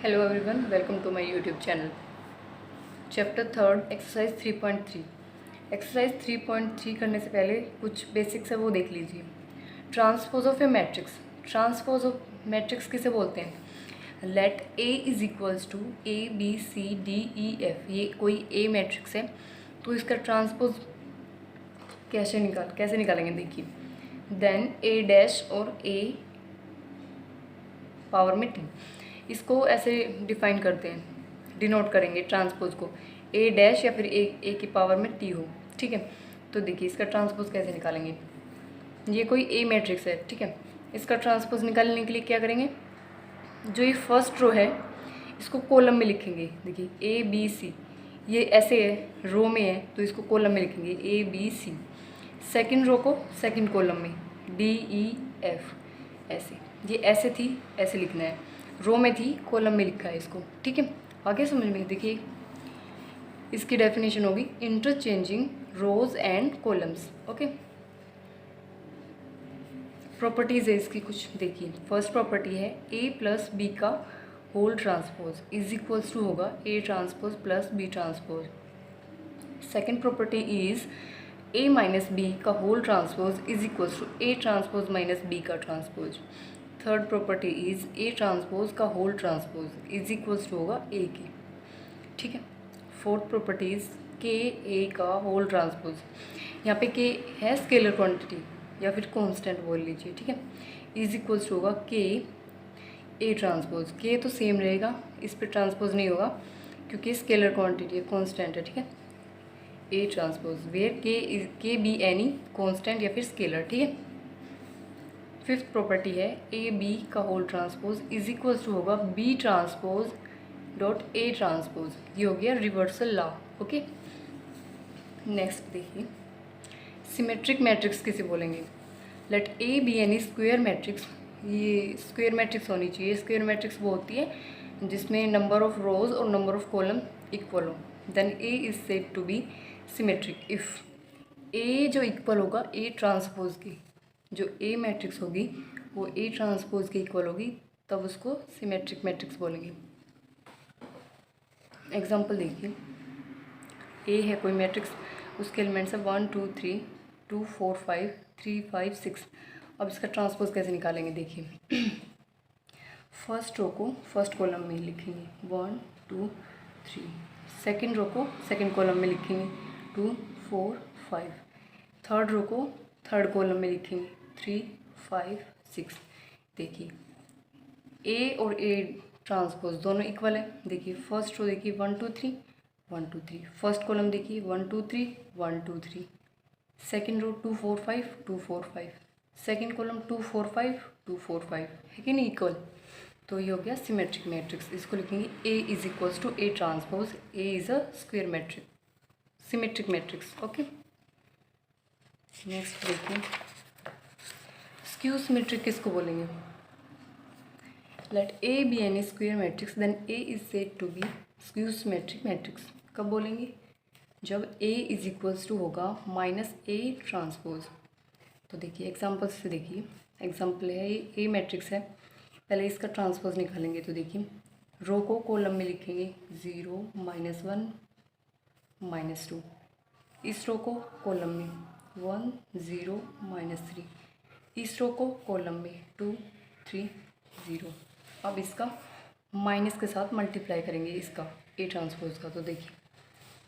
Hello everyone, welcome to my YouTube channel. Chapter third, exercise 3.3। Exercise 3.3 करने से पहले कुछ बेसिक्स है वो देख लीजिए। Transpose of a matrix. Transpose of matrix किसे बोलते हैं? Let A is equals to A B C D E F. ये कोई ए मैट्रिक्स है तो इसका ट्रांसपोज कैसे निकालेंगे देखिए। देन ए डैश और ए पावर में टी, इसको ऐसे डिफाइन करते हैं, डिनोट करेंगे ट्रांसपोज को, ए डैश या फिर ए की पावर में टी हो। ठीक है, तो देखिए इसका ट्रांसपोज कैसे निकालेंगे। ये कोई ए मैट्रिक्स है, ठीक है। इसका ट्रांसपोज निकालने के लिए क्या करेंगे, जो ये फर्स्ट रो है इसको कॉलम में लिखेंगे। देखिए ए बी सी, ये ऐसे है, रो में है तो इसको कॉलम में लिखेंगे ए बी सी। सेकेंड रो को सेकेंड कॉलम में डी ई एफ, ऐसे, ये ऐसे थी, ऐसे लिखना है, रो में थी कॉलम में लिखा है इसको। ठीक है, आगे समझ में। देखिए इसकी डेफिनेशन होगी interchanging rows and columns. Okay, properties है इसकी कुछ, देखिए। फर्स्ट प्रॉपर्टी है ए प्लस बी का whole transpose is equals to होगा A transpose plus B transpose. Second property is A minus B का whole transpose is equals to A transpose minus B का transpose. Third property is A transpose का whole transpose is equals to होगा A के। ठीक है, fourth property is के ए का whole transpose. यहाँ पे के है स्केलर क्वांटिटी या फिर कांस्टेंट बोल लीजिए। ठीक है, इज इक्वल्स टू होगा के ए ट्रांसपोज। के तो सेम रहेगा, इस पर ट्रांसपोज नहीं होगा क्योंकि स्केलर क्वांटिटी है, कांस्टेंट है। ठीक है, A transpose where K be any constant या फिर स्केलर। ठीक है, फिफ्थ प्रॉपर्टी है ए बी का whole transpose is equals to होगा B transpose dot A transpose. ये हो गया रिवर्सल लॉ। ओके, नेक्स्ट देखिए, सिमेट्रिक मैट्रिक्स किसे बोलेंगे। Let A be any square matrix. ये स्क्वायर मैट्रिक्स होनी चाहिए। स्क्वायर मैट्रिक्स वो होती है जिसमें नंबर ऑफ रोज और नंबर ऑफ कॉलम इक्वल हो। Then A is said to be symmetric if A जो इक्वल होगा ए ट्रांसपोज की, जो ए मैट्रिक्स होगी वो ए ट्रांसपोज के इक्वल होगी, तब उसको सिमेट्रिक मैट्रिक्स बोलेंगे। एग्जांपल देखिए, ए है कोई मैट्रिक्स, उसके एलिमेंट्स है 1 2 3 2 4 5 3 5 6। अब इसका ट्रांसपोज कैसे निकालेंगे देखिए। फर्स्ट रो को फर्स्ट कॉलम में लिखेंगे 1 2 3, सेकेंड रो को सेकेंड कॉलम में लिखेंगे 2 4 5, थर्ड रो को थर्ड कॉलम में लिखेंगे 3 5 6। देखिए ए और ए ट्रांसपोज दोनों इक्वल है। देखिए फर्स्ट रो देखिए 1 2 3 1 2 3, फर्स्ट कॉलम देखिए 1 2 3 1 2 3, सेकेंड रो 2 4 5 2 4 5, सेकेंड कॉलम 2 4 5 2 4 5, है कि नहीं इक्वल। तो ये हो गया सिमेट्रिक मैट्रिक्स। इसको लिखेंगे A is equals to A transpose. A is a square matrix, symmetric matrix. Okay, next देखिए, स्क्यू सिमेट्रिक किसको बोलेंगे। Let A be any square matrix then A is said to be skew symmetric matrix. कब बोलेंगे, जब A is equals to होगा minus A transpose. तो देखिए example से देखिए, एग्जांपल है ए मैट्रिक्स है, पहले इसका ट्रांसपोज निकालेंगे। तो देखिए रो को कॉलम में लिखेंगे 0 -1 -2, इस रो को कॉलम में 1 0 -3, इस रो को कॉलम में 2 3 0। अब इसका माइनस के साथ मल्टीप्लाई करेंगे इसका ए ट्रांसपोज का। तो देखिए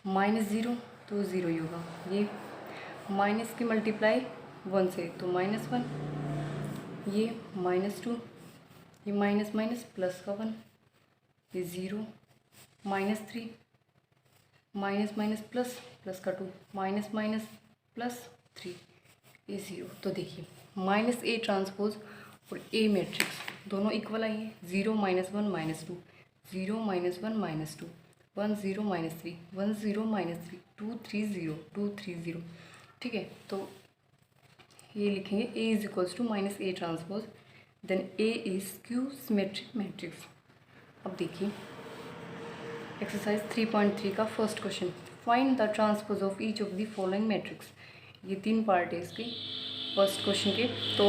-0 तो 0 ही होगा, ये माइनस की मल्टीप्लाई 1 से तो -1, ये -2, ये माइनस माइनस प्लस का 1, ये 0 -3, माइनस माइनस प्लस प्लस का 2, माइनस माइनस प्लस 3, ये 0। तो देखिए माइनस ए ट्रांसपोज और ए मैट्रिक्स दोनों इक्वल आई है। 0 -1 -2, 0 -1 -2, 1 0 -3, 1 0 -3, 2 3 0 2 3 0। ठीक है, तो ये लिखेंगे A is equals to minus A transpose, then A is skew symmetric matrix. अब देखिए एक्सरसाइज 3.3 का first question, find the transpose of each of the following matrix. ये 3 पार्ट है इसके फर्स्ट क्वेश्चन के, तो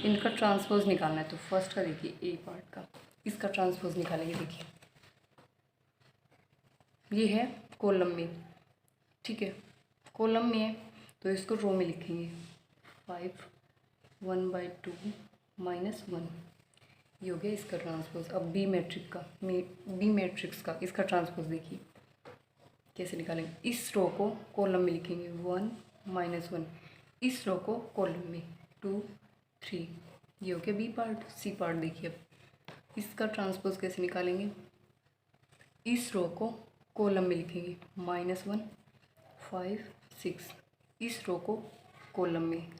इनका ट्रांसपोज निकालना है। तो फर्स्ट का देखिए ए पार्ट का, इसका ट्रांसपोज निकालेंगे। देखिए ये है कॉलम में, ठीक है, कॉलम में है तो इसको रो में लिखेंगे 5 1/2 -1, ये हो गया इसका ट्रांसपोज। अब बी मैट्रिक्स का इसका ट्रांसपोज देखिए कैसे निकालेंगे। इस रो को कॉलम में लिखेंगे 1 -1, इस रो को कॉलम में 2 3, ये हो गया बी पार्ट। सी पार्ट देखिए अब इसका ट्रांसपोज कैसे निकालेंगे। इस रो को कॉलम में लिखेंगे -1 5 6, इस रो को कॉलम में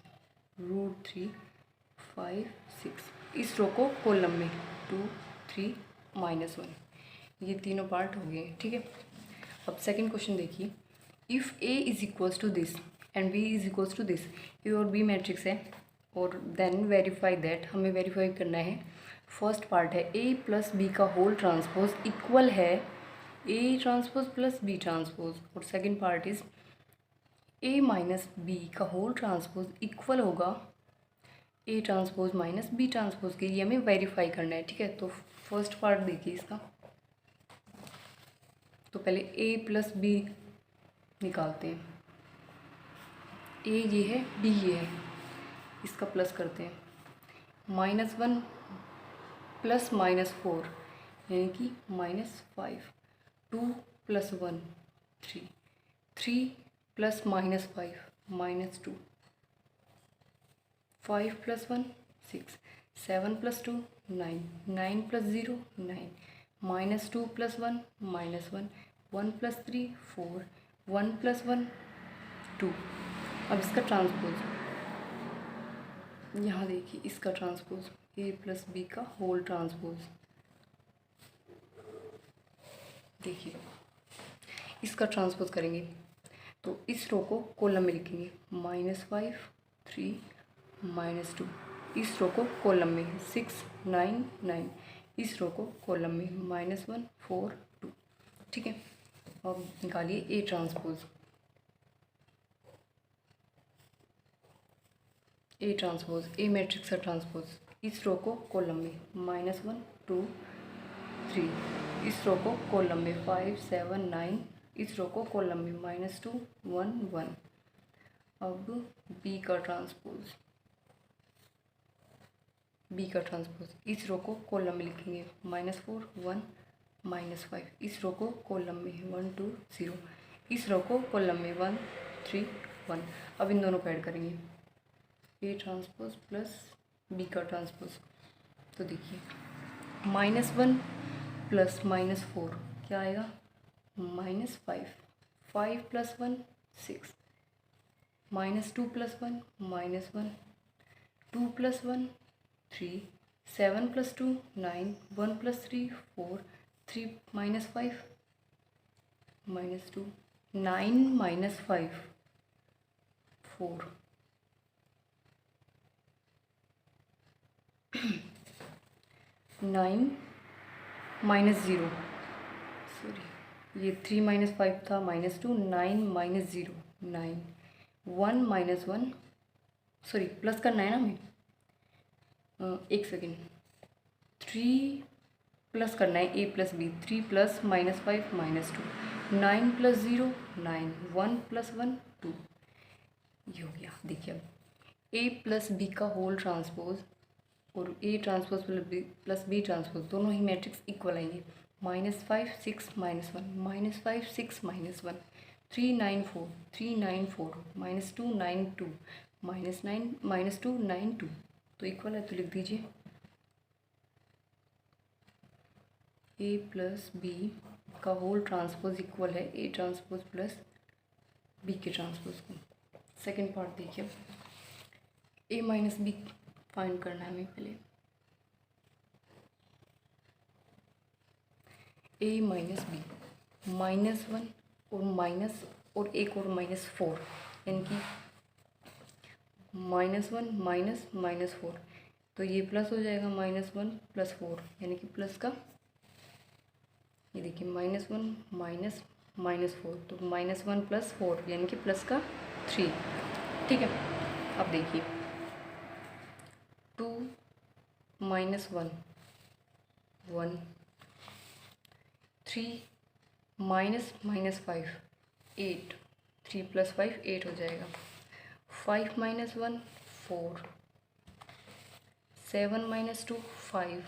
√3 5 6, इस रो को कॉलम में 2 3 -1, ये तीनों पार्ट हो गए, ठीक है। अब सेकंड क्वेश्चन देखिए, if A is equals to this and B is equals to this, A और बी मैट्रिक्स है और देन वेरीफाई दैट, हमें वेरीफाई करना है। फर्स्ट पार्ट है ए प्लस बी का होल ट्रांसपोज इक्वल है A transpose plus B transpose, और second part is A minus B का होल ट्रांसपोज इक्वल होगा A transpose minus B transpose के, ये हमें वेरीफाई करना है, ठीक है। तो फर्स्ट पार्ट देखिए इसका, तो पहले ए प्लस बी निकालते हैं। ए ये है, बी ये है, इसका प्लस करते हैं। -1 प्लस -4 यानी कि -5, 2 + 1 3, 3 प्लस -5 -2, 5 + 1 6, 7 + 2 9, 9 + 0 9, -2 + 1 -1, 1 + 3 4, 1 + 1 2। अब इसका ट्रांसपोज यहाँ देखिए, इसका ट्रांसपोज ए प्लस बी का होल ट्रांसपोज देखिए, इसका ट्रांसपोज करेंगे तो इस रो को कॉलम में लिखेंगे -5 3 -2, इस रो को कॉलम में 6 9 9, इस रो को कॉलम में -1 4 2, ठीक है। अब निकालिए ए transpose. A transpose, A matrix का ट्रांसपोज, इस रो को कॉलम में -1 2 3, इस रो को कॉलम में 5 7 9, इस रो को कॉलम में -2 1 1। अब बी का ट्रांसपोज, बी का ट्रांसपोज, इस रो को कॉलम में लिखेंगे -4 1 -5, इस रो को कॉलम में 1 2 0, इस रो को कॉलम में 1 3 1। अब इन दोनों को ऐड करेंगे, ए ट्रांसपोज प्लस बी का ट्रांसपोज, तो देखिए -1 प्लस -4 क्या आएगा, -5, 5 + 1 6, -2 + 1 -1, 2 + 1 3, 7 + 2 9, 1 + 3 4, 3 - 5 -2, 9 - 5 4, 9 - 0, सॉरी ये 3 - 5 था -2, 9 - 0 9, 1 - 1, सॉरी प्लस करना है ना हमें, एक सेकेंड, 3 प्लस करना है ए प्लस बी, 3 प्लस -5 -2, 9 + 0 9, 1 + 1 2, ये हो गया। देखिए अब ए प्लस बी का होल ट्रांसपोज और A transpose plus B transpose दोनों ही मैट्रिक्स इक्वल आएंगे। -5 6 -1, -5 6 -1, 3 9 4, 3 9 4, -2 9 2, -2 9 2, तो इक्वल है, तो लिख दीजिए ए प्लस बी का होल ट्रांसपोज इक्वल है ए ट्रांसपोज प्लस बी के ट्रांसपोज को। सेकेंड पार्ट देखिए, ए माइनस बी फाइंड करना है हमें पहले। ए माइनस बी, -1 और माइनस और एक और -4, यानी कि -1 -4, तो ये प्लस हो जाएगा -1 + 4, यानी कि प्लस का, ये देखिए -1 -4, तो -1 + 4 यानी कि प्लस का 3, ठीक है। अब देखिए 2 - 1 1, 3 माइनस माइनस 5 8, 3 + 5 8 हो जाएगा। 5 - 1 4, 7 - 2 5,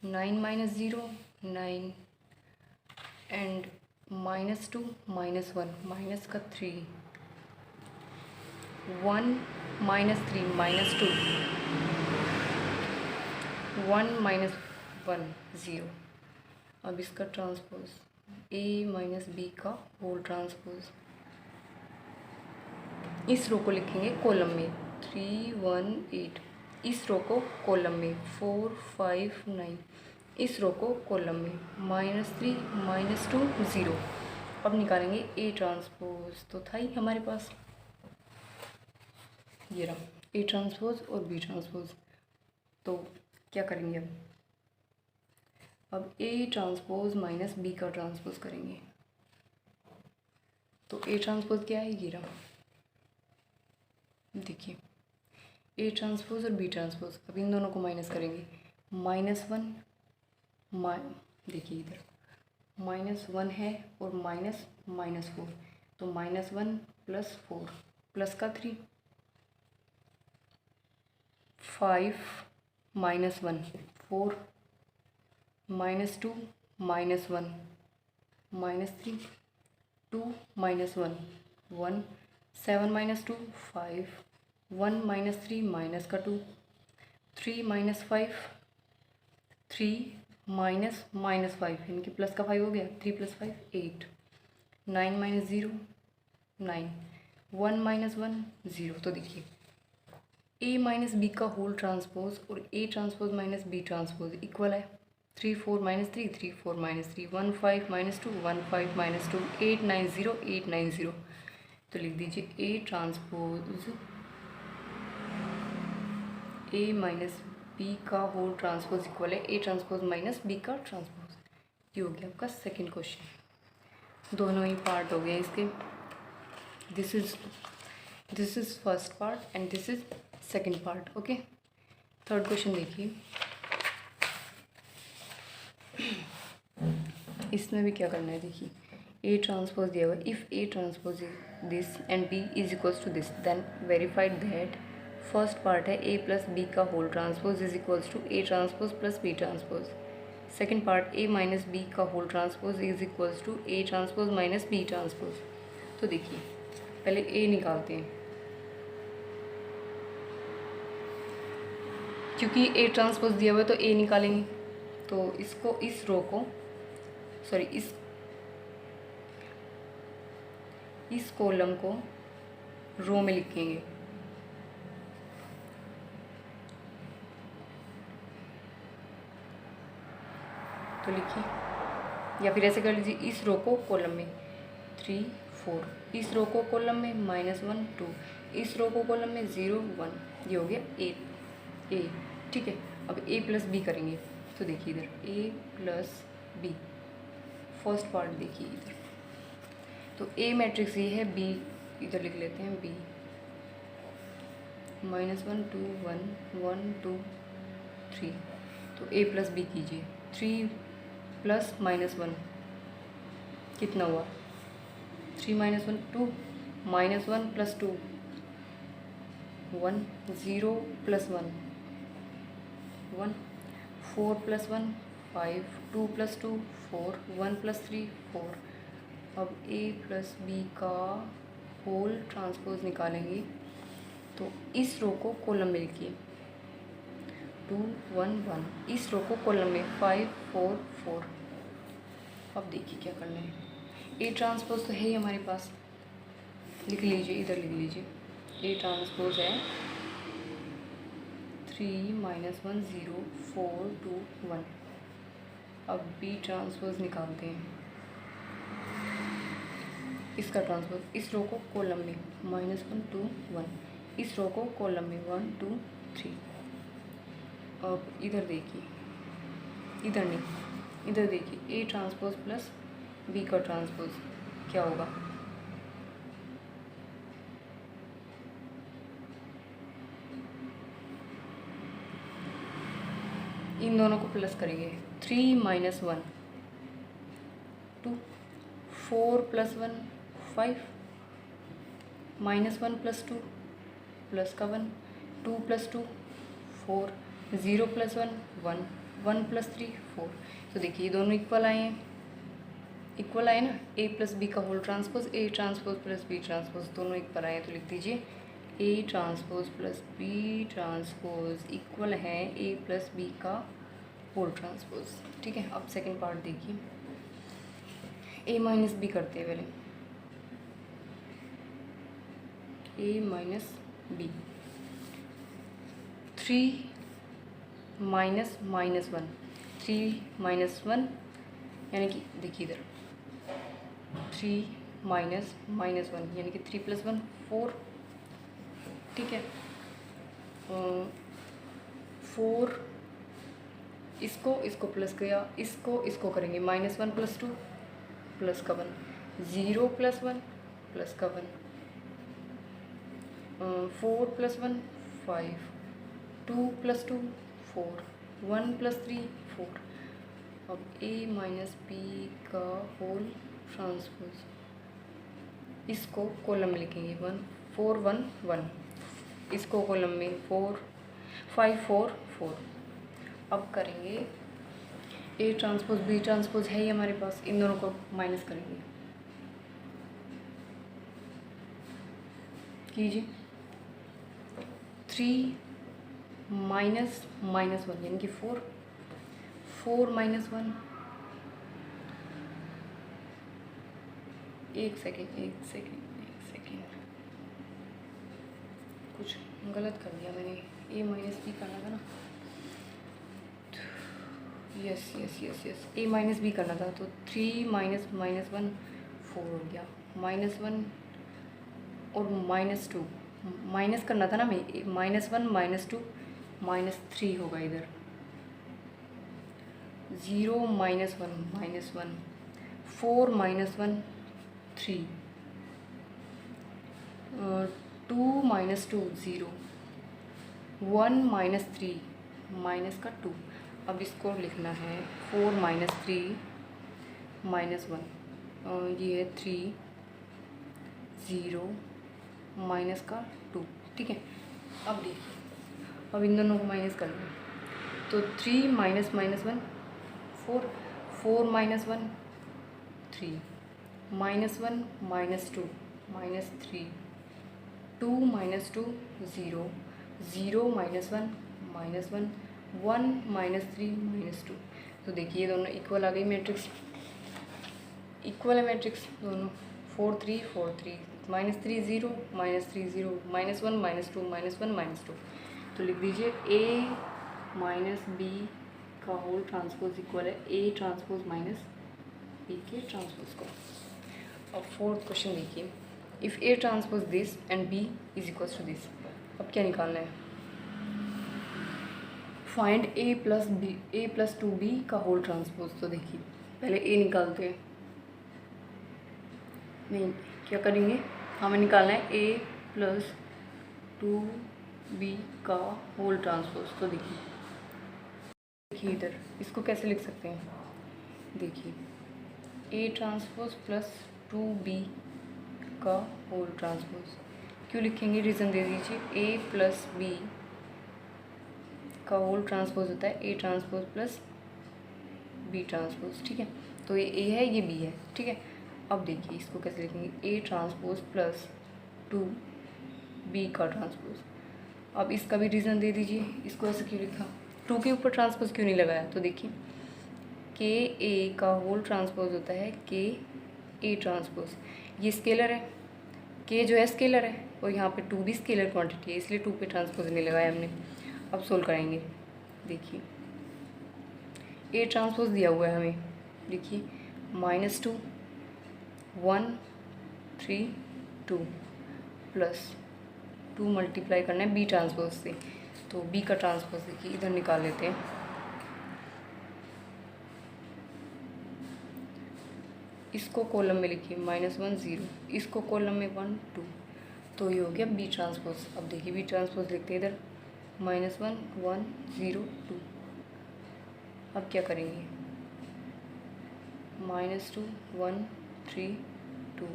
9 - 0 9 एंड -2 -1 माइनस का 3, 1 - 3 -2, 1 - 1 0। अब इसका ट्रांसपोज a - b का होल ट्रांसपोज, इस रो को लिखेंगे कॉलम में 3 1 8, इस रो को कॉलम में 4 5 9, इस रो को कॉलम में -3 -2 0। अब निकालेंगे a ट्रांसपोज, तो था ही हमारे पास ये रहा a ट्रांसपोज और b ट्रांसपोज। तो क्या करेंगे अब a ट्रांसपोज माइनस b का ट्रांसपोज करेंगे। तो a ट्रांसपोज क्या है, ये रहा, देखिए a ट्रांसपोज और b ट्रांसपोज। अब इन दोनों को माइनस करेंगे, -1 देखिए इधर -1 है और -4, तो -1 + 4 प्लस का 3, 5 - 1 4, -2 -1 -3, 2 - 1 1, 7 - 2 5, 1 - 3 माइनस का 2, 3 - 5 3 -5 इनके प्लस का 5 हो गया, 3 + 5 8, 9 - 0 9, 1 - 1 0। तो देखिए a - b का होल ट्रांसपोज और a transpose minus b transpose equal है। 3 4 - 3 3 4 - 3, 1 5 - 2 1 5 - 2, 8 9 0 8 9 0। तो लिख दीजिए a ट्रांसपोज a - b का होल ट्रांसपोज इक्वल है a ट्रांसपोज माइनस b का ट्रांसपोज। ये हो गया आपका सेकंड क्वेश्चन। दोनों ही पार्ट हो गए इसके, this is first part and this is second part. Okay, third question देखिए, इसमें भी क्या करना है, देखिए a ट्रांसपोज दिया हुआ है, if a transpose this and b is equals to this then verified that, first part है a + b का whole transpose is equals to a transpose + b transpose. Second part a - b का whole transpose is equals to a transpose minus b transpose. तो देखिए पहले a निकालते हैं, क्योंकि a transpose दिया हुआ है तो a निकालेंगे। तो इसको इस रो को सॉरी इस कॉलम को रो में लिखेंगे। तो लिखिए, या फिर ऐसे कर लीजिए, इस रो को कॉलम में 3 4, इस रो को कॉलम में -1 2, इस रो को कॉलम में 0 1। ये हो गया a, ठीक है। अब a + b करेंगे। तो देखिए इधर a + b, फर्स्ट पार्ट देखिए इधर, तो a मैट्रिक्स ये है, b इधर लिख लेते हैं b, -1 2 1 1 2 3। तो a + b कीजिए, 3 + -1 कितना हुआ, 3 - 1 2, -1 + 2 1, 0 + 1 1, 4 + 1 5, 2 + 2 4, 1 + 3 4। अब a + b का होल ट्रांसपोज निकालेंगे। तो इस रो को कॉलम में लिखिए 2 1 1, इस रो को कॉलम में 5 4 4। अब देखिए क्या करना है, a ट्रांसपोज तो है ही हमारे पास, लिख लीजिए, इधर लिख लीजिए, a ट्रांसपोज है 3 - 1 0 4 2 1। अब b ट्रांसपोज निकालते हैं, इसका ट्रांसपोज, इस रो को कॉलम में -1 2 1, इस रो को कॉलम में 1 2 3। अब इधर देखिए, इधर नहीं, इधर देखिए, a ट्रांसपोज प्लस b का ट्रांसपोज क्या होगा, इन दोनों को प्लस करेंगे, 3 - 1 2, 4 + 1 5, -1 + 2 प्लस का 1, 2 + 2 4, 0 + 1 1, 1 + 3 4। तो देखिए ये दोनों इक्वल आए हैं, इक्वल आए ना, A + B का whole transpose, A transpose + B transpose दोनों इक्वल आए हैं। तो लिख दीजिए A transpose + B transpose equal है A + B का होल ट्रांसपोज। ठीक है, अब सेकंड पार्ट देखिए, A - B करते हैं पहले, A - B, 3 - -1, 3 - 1 यानी कि देखिए इधर 3 - -1 यानी कि 3 + 1 4। ठीक है, 4 इसको प्लस किया, इसको करेंगे -1 + 2 प्लस का 1, 0 + 1 प्लस का 1, 4 + 1 5, 2 + 2 4, 1 + 3 4। अब A - B का होल ट्रांसपोज, इसको कॉलम में लिखेंगे 1 4 1 1, इसको कॉलम में 4 5 4 4। अब करेंगे A ट्रांसपोज B ट्रांसपोज है ही हमारे पास, इन दोनों को माइनस करेंगे, कीजिए 3 - -1 यानी कि 4, 4 - 1, एक सेकेंड कुछ गलत कर दिया मैंने, A - B करना था ना, यस A - B करना था, तो 3 - -1 4 हो गया, -1 और -2 माइनस करना था ना मैं, -1 -2 -3 होगा इधर, 0 - 1 -1, 4 - 1 3, 2 - 2 0, 1 - 3 माइनस का 2। अब इसको लिखना है 4 - 3 -1, ये है 3 0 माइनस का 2। ठीक है, अब देखिए, अब इन दोनों को माइनस कर लो, तो 3 - -1 4, 4 - 1 3, -1 -2 -3, 2 - 2 0, 0 - 1 -1, 1 - 3 -2। तो देखिए दोनों इक्वल आ गई मैट्रिक्स, इक्वल है मैट्रिक्स दोनों, 4 3 4 3, -3 0 -3 0, -1 -2 -1 -2। तो लिख दीजिए A - B का होल ट्रांसपोज इक्वल है A ट्रांसपोज - B के ट्रांसपोज को। अब फोर्थ क्वेश्चन देखिए, if A transpose this and B is equal to this. अब क्या निकालना है, फाइंड A + 2B का होल ट्रांसपोज। तो देखिए पहले A निकालते हैं, नहीं क्या करेंगे, हमें निकालना है A + 2B का होल ट्रांसपोज। तो देखिए इधर इसको कैसे लिख सकते हैं, देखिए A ट्रांसपोज + 2B का होल ट्रांसपोज। क्यों लिखेंगे, रीज़न दे दीजिए, A + B का होल ट्रांसपोज होता है A ट्रांसपोज + B ट्रांसपोज। ठीक है, तो ये A है, ये B है। ठीक है, अब देखिए इसको कैसे लिखेंगे, A ट्रांसपोज + 2B का ट्रांसपोज। अब इसका भी रीज़न दे दीजिए, इसको ऐसे क्यों लिखा, 2 के ऊपर ट्रांसपोज क्यों नहीं लगाया। तो देखिए KA का होल ट्रांसपोज होता है KA ट्रांसपोज, ये स्केलर है, K जो है स्केलर है, और यहाँ पे 2 भी स्केलर क्वांटिटी है, इसलिए 2 पे ट्रांसपोज नहीं लगाया हमने। अब सोल्व कराएंगे, देखिए A ट्रांसपोज दिया हुआ है हमें, देखिए -2 1 3 2 प्लस 2 मल्टीप्लाई करना है B ट्रांसपोज से, तो B का ट्रांसपोज देखिए इधर निकाल लेते हैं, इसको कॉलम में लिखिए -1 0, इसको कॉलम में 1 2, तो ये हो गया B ट्रांसपोज। अब देखिए B ट्रांसपोज लिखते हैं इधर -1 1 0 2, अब क्या करेंगे, -2 1 3 2,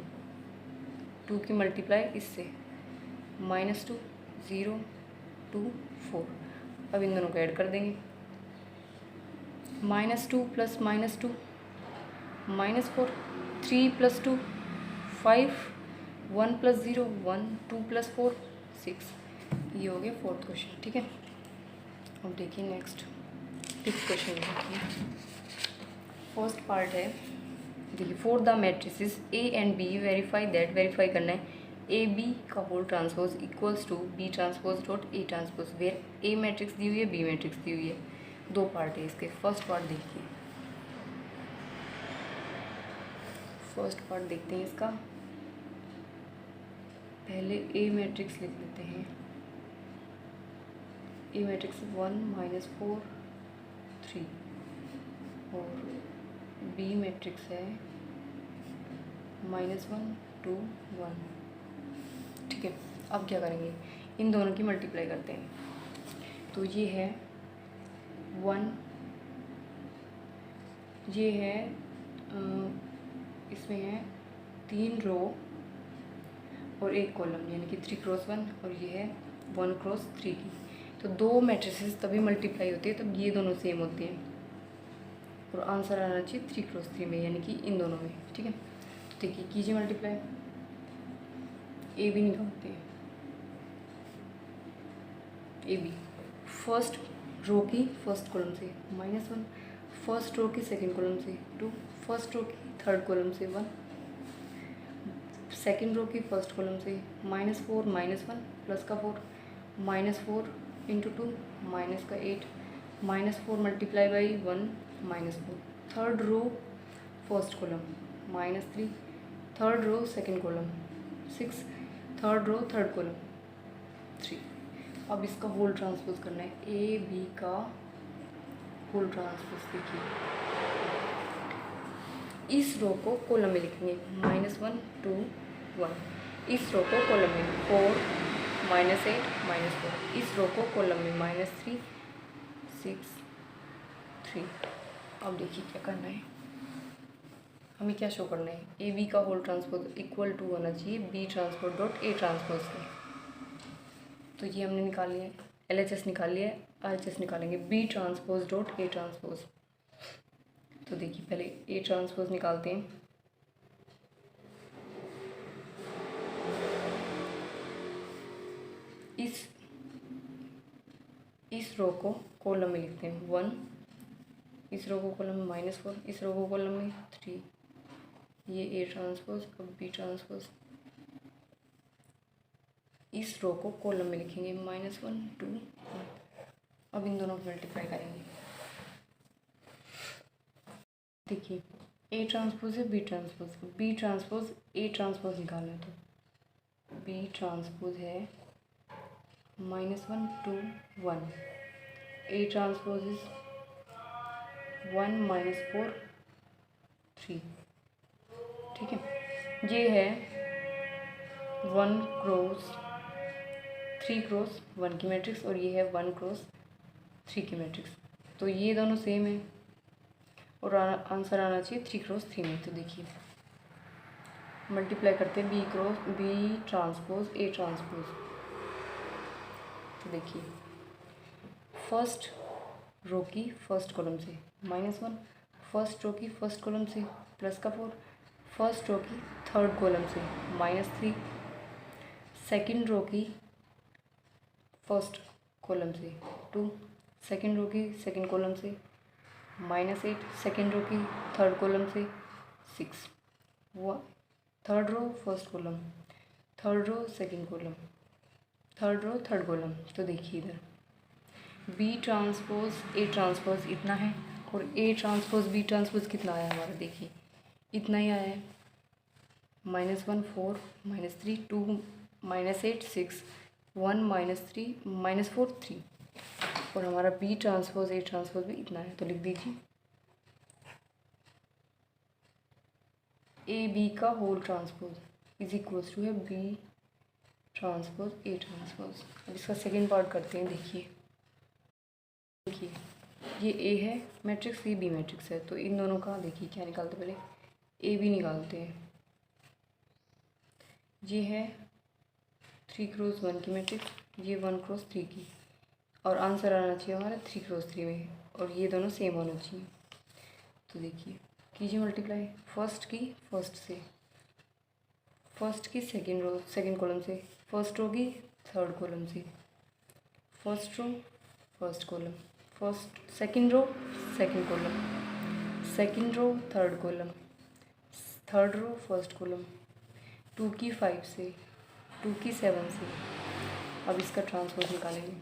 2 की मल्टीप्लाई इससे, -2 0 2 4। अब इन दोनों को ऐड कर देंगे, -2 + -2 -4, 3 + 2 5, 1 + 0 1, 2 + 4 6। ये हो गया फोर्थ क्वेश्चन। ठीक है, अब देखिए नेक्स्ट फिफ्थ क्वेश्चन देखिए। फर्स्ट पार्ट है, देखिए for the matrices A and B verify that, verify करना है ए बी का whole transpose equals to B transpose dot A transpose, where A matrix दी हुई है, बी मैट्रिक्स दी हुई है। दो पार्ट है इसके। फर्स्ट पार्ट देखिए, फर्स्ट पार्ट देखते हैं इसका। पहले ए मैट्रिक्स लिख लेते हैं। ए मैट्रिक्स 1 -4 3 और बी मैट्रिक्स है -1 2 1। ठीक है, अब क्या करेंगे, इन दोनों की मल्टीप्लाई करते हैं। तो ये है 1, ये है इसमें है 3 रो और 1 कॉलम, यानी कि 3 × 1, और ये है 1 × 3 की। तो दो मैट्रिसेस तभी मल्टीप्लाई होती है तब ये दोनों सेम होते हैं, और आंसर आना चाहिए 3 × 3 में, यानी कि इन दोनों में। ठीक है, तो देखिए कीजिए मल्टीप्लाई, ए बी निकालते हैं। ए बी फर्स्ट रो की फर्स्ट कॉलम से -1, फर्स्ट रो की सेकंड कॉलम से 2, फर्स्ट रो की थर्ड कॉलम से 1, सेकंड रो की फर्स्ट कॉलम से -4 -1 प्लस का 4, -4 × 2 माइनस का 8, -4 multiply by 1 -4, third row first column -3, third row second column 6, third row third column 3। अब इसका होल ट्रांसपोज करना है, ए बी का होल ट्रांसपोज। देखिए इस रो को कॉलम में लिखेंगे, -1 2 1, इस रो को कॉलम में 4 -8 -4, इस रो को कॉलम में -3 6 3। अब देखिए क्या करना है, हमें क्या शो करना है, ए बी का होल ट्रांसपोज इक्वल टू होना चाहिए B transpose dot A transpose के। तो ये हमने निकाल लिया है, LHS निकाल लिया है, RHS निकालेंगे B transpose dot A transpose. तो देखिए पहले ए ट्रांसपोज निकालते हैं। इस रो को कॉलम में लिखते हैं 1, इस रो को कॉलम में -4, इस रो को कॉलम में 3, ये ए ट्रांसपोज। अब बी ट्रांसपोज, इस रो को कॉलम में लिखेंगे -1 2 1। अब इन दोनों को मल्टीप्लाई करेंगे। देखिए ए ट्रांसपोज है B transpose, B transpose A transpose निकालना है, तो बी ट्रांसपोज है -1 2 1, ए ट्रांसपोज इज 1 -4 3। ठीक है, ये है 1 × 3 × 1 की मैट्रिक्स, और ये है 1 × 3 की मैट्रिक्स। तो ये दोनों सेम है और आंसर आना चाहिए 3 × 3 में। तो देखिए मल्टीप्लाई करते हैं बी ट्रांसपोज ए ट्रांसपोज। तो देखिए फर्स्ट रो की फर्स्ट कॉलम से -1, फर्स्ट रो की फर्स्ट कॉलम से प्लस का 4, फर्स्ट रो की थर्ड कॉलम से -3, सेकंड रो की फर्स्ट कॉलम से 2, सेकंड रो की सेकंड कॉलम से -8, सेकंड रो की थर्ड कॉलम से 6, third row first column, third row second column, third row third column. तो देखिए इधर बी ट्रांसपोज ए ट्रांसपोज इतना है, और ए ट्रांसपोज बी ट्रांसपोज कितना आया हमारा, देखिए इतना ही आया है, -1 4 -3 2 -8 6 1 -3 -4 3, और हमारा बी ट्रांसपोज ए ट्रांसपोज भी इतना है। तो लिख दीजिए ए बी का whole transpose is equals to है बी ट्रांसपोज ए ट्रांसपोज। अब इसका सेकेंड पार्ट करते हैं। देखिए ये ए है मैट्रिक्स, ये बी मैट्रिक्स है, तो इन दोनों का देखिए क्या निकालते, पहले ए बी निकालते हैं। ये है 3x1 की मैट्रिक्स, ये 1x3 की, और आंसर आना चाहिए हमारा 3x3 में, और ये दोनों सेम होना चाहिए। तो देखिए कीजिए मल्टीप्लाई, फर्स्ट की फर्स्ट से, फर्स्ट की सेकंड रो सेकंड कॉलम से, फर्स्ट रो की थर्ड कॉलम से, first row first column, first second row second column, second row third column, third row first column, 2 की 5 से, 2 की 7 से। अब इसका ट्रांसपोज निकालेंगे।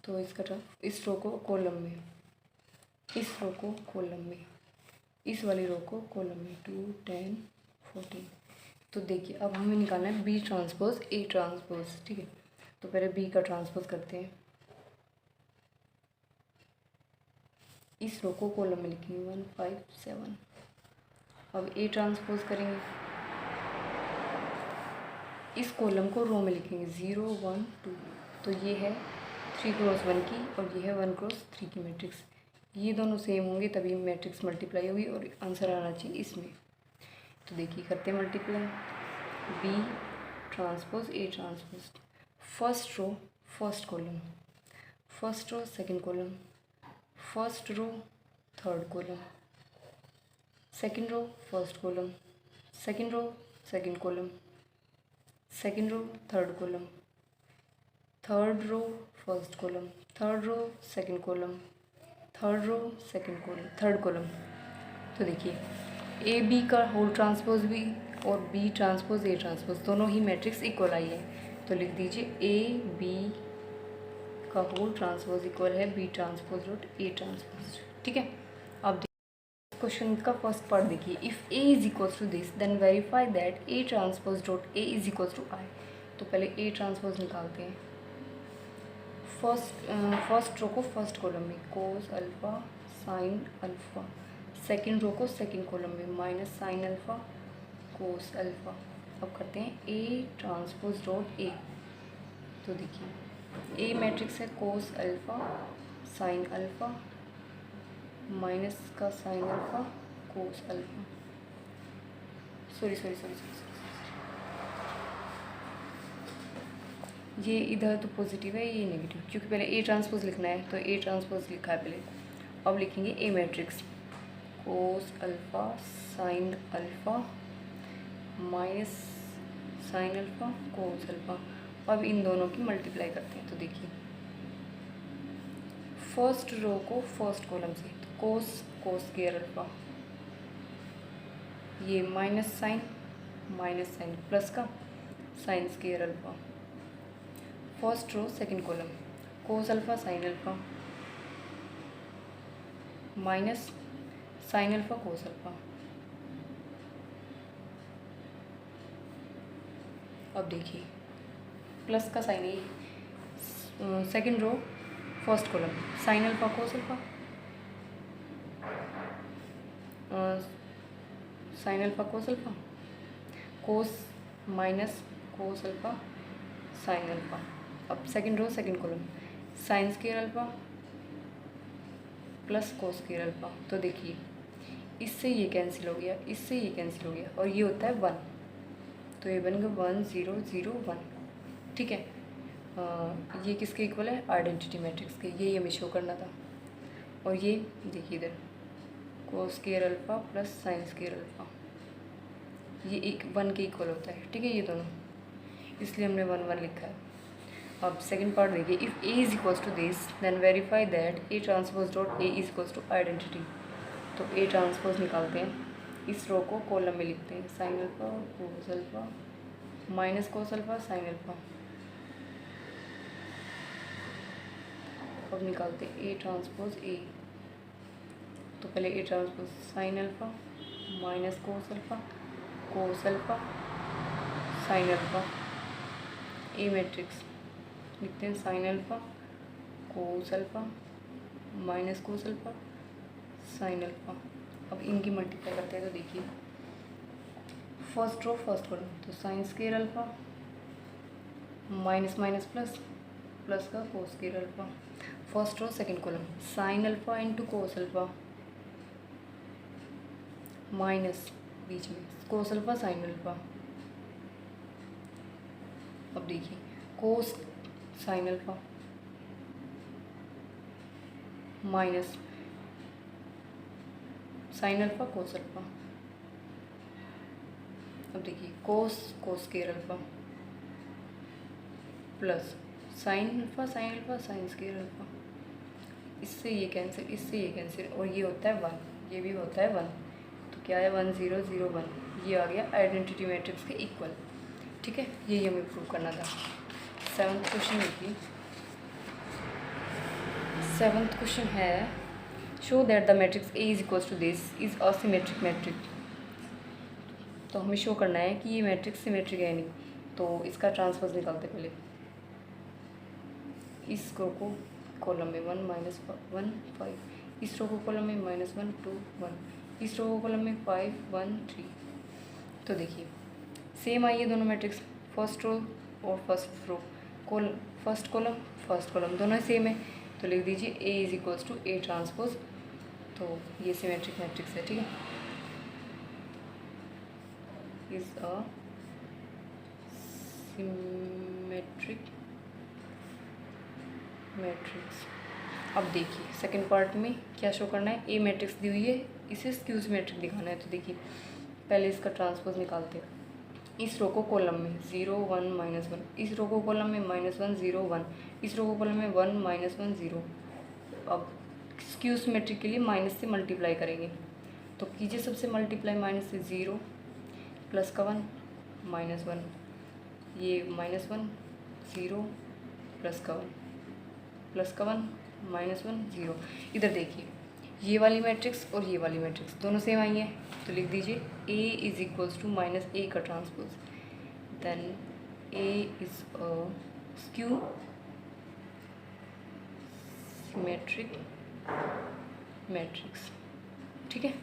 तो इसका इस रो को कॉलम में, इस रो को कॉलम में, इस वाली रो को कॉलम में, 2 10 14। तो देखिए अब हमें निकालना है बी ट्रांसपोज ए ट्रांसपोज, ठीक है। तो पहले बी का ट्रांसपोज करते हैं। इस रो को कॉलम में लिखेंगे 1 5 7। अब ए ट्रांसपोज करेंगे, इस कॉलम को रो में लिखेंगे 0 1 2। तो ये है 3x1 की और ये है 1x3 की मैट्रिक्स। ये दोनों सेम होंगे तभी मैट्रिक्स मल्टीप्लाई होगी और आंसर आना चाहिए इसमें। तो देखिए करते हैं multiply, B transpose A transpose, first row first column, first row second column, first row third column, second row first column, second row second column, second row third column, third row first column, third row second column, third row second column, third column. तो देखिए A B का whole transpose भी और B transpose A transpose दोनों ही matrix equal आई है। तो लिख दीजिए ए बी का होल ट्रांसपोज इक्वल है B transpose dot A transpose, ठीक है। अब क्वेश्चन का फर्स्ट पार्ट देखिए, if A is equals to this then verify that A transpose dot A is equals to I. तो पहले ए ट्रांसपोज निकालते हैं। फर्स्ट रो को फर्स्ट कॉलम में cos alpha sign alpha, second row को second column में minus sign alpha cos alpha. अब करते हैं ए ट्रांसपोज डॉट ए। तो देखिए ए मैट्रिक्स है cos alpha sign alpha minus का sin alpha cos alpha, sorry sorry sorry sorry, ये इधर तो पॉजिटिव है ये नेगेटिव, क्योंकि पहले ए ट्रांसपोज लिखना है तो ए ट्रांसपोज लिखा है पहले। अब लिखेंगे A matrix cos alpha sign alpha minus sign alpha cos alpha. अब इन दोनों की मल्टीप्लाई करते हैं। तो देखिए फर्स्ट रो को फर्स्ट कॉलम से, तो कोस कोस स्क्वायर अल्फ़ा, ये माइनस साइन प्लस का sin square alpha, first row second column cos alpha sign alpha minus sign alpha cos alpha. अब देखिए प्लस का साइन है, second row first column sin alpha cos alpha, sign alpha cos alpha, cos minus cos alpha sign alpha. अब second row second column sin square alpha plus cos square alpha. तो देखिए इससे ये cancel हो गया, इससे ये कैंसिल हो गया और ये होता है 1, तो ये बन गया 1 0 0 1, ठीक है। ये किसके इक्वल है, आइडेंटिटी मैट्रिक्स के, ये हमें शो करना था। और ये देखिए इधर कोस square alpha plus sign square alpha, ये एक 1 के इक्वल होता है, ठीक है ये दोनों, इसलिए हमने 1 1 लिखा है। अब सेकंड पार्ट देखिए, if A is equals to this then verify that A transpose dot A is equals to identity. तो ए ट्रांसपोज निकालते हैं, इस रो को कॉलम में लिखते हैं sin alpha cos alpha minus cos alpha sign alpha. अब निकालते हैं ए ट्रांसपोज ए। तो पहले A transpose sin alpha minus cos alpha sign alpha, A matrix लिखते हैं sin alpha cos alpha minus cos alpha sign alpha. अब इनकी multiply करते हैं। तो देखिए फर्स्ट रो फर्स्ट कॉलम, तो sin square alpha minus minus plus, plus का cos square alpha, first row second column, sign alpha into cos alpha minus बीच में कोस अल्फा साइन अल्फा। अब देखिए cos sin alpha minus sin alpha cos alpha. अब देखिए cos square alpha plus sin alpha sin square alpha. इससे ये cancel, इससे ये कैंसिल, और ये होता है 1, ये भी होता है 1, तो क्या है 1 0 0 1, ये आ गया आइडेंटिटी मैट्रिक्स के इक्वल। ठीक है, यही हमें प्रूव करना था। सेवन्थ क्वेश्चन देखिए, सेवन्थ क्वेश्चन है show that the matrix A is equals to this is a symmetric matrix. तो हमें शो करना है कि ये मैट्रिक्स सिमेट्रिक है नहीं, तो इसका ट्रांसपोज निकालते पहले। इस रो को कॉलम में 1 -1 5, इस रो को कॉलम में -1 2 1, इस रो को कॉलम में 5 1 3। तो देखिए सेम आई है दोनों मैट्रिक्स, फर्स्ट रो और फर्स्ट रो, फर्स्ट कॉलम दोनों सेम है, तो लिख दीजिए A is equals to A transpose. तो ये सिमेट्रिक मैट्रिक्स है। ठीक है, इज अ सिमेट्रिक मैट्रिक्स। अब देखिए सेकंड पार्ट में क्या शो करना है, ए मैट्रिक्स दी हुई है, इसे स्क्यू सिमेट्रिक दिखाना है। तो देखिए पहले इसका ट्रांसपोज निकालते हैं। इस रो को कॉलम में 0 1 -1, इस रो को कॉलम में -1 0 1, इस रो को कॉलम में 1 -1 0। अब स्क्यू सिमेट्रिक के लिए माइनस से मल्टीप्लाई करेंगे, तो कीजिए सबसे मल्टीप्लाई माइनस से 0 प्लस का 1 -1, ये -1 0 प्लस का 1 प्लस का 1 -1 0। इधर देखिए ये वाली मैट्रिक्स और ये वाली मैट्रिक्स दोनों सेम आई है, तो लिख दीजिए A is equals to -a का transpose, then A is a skew symmetric matrix. ठीक है।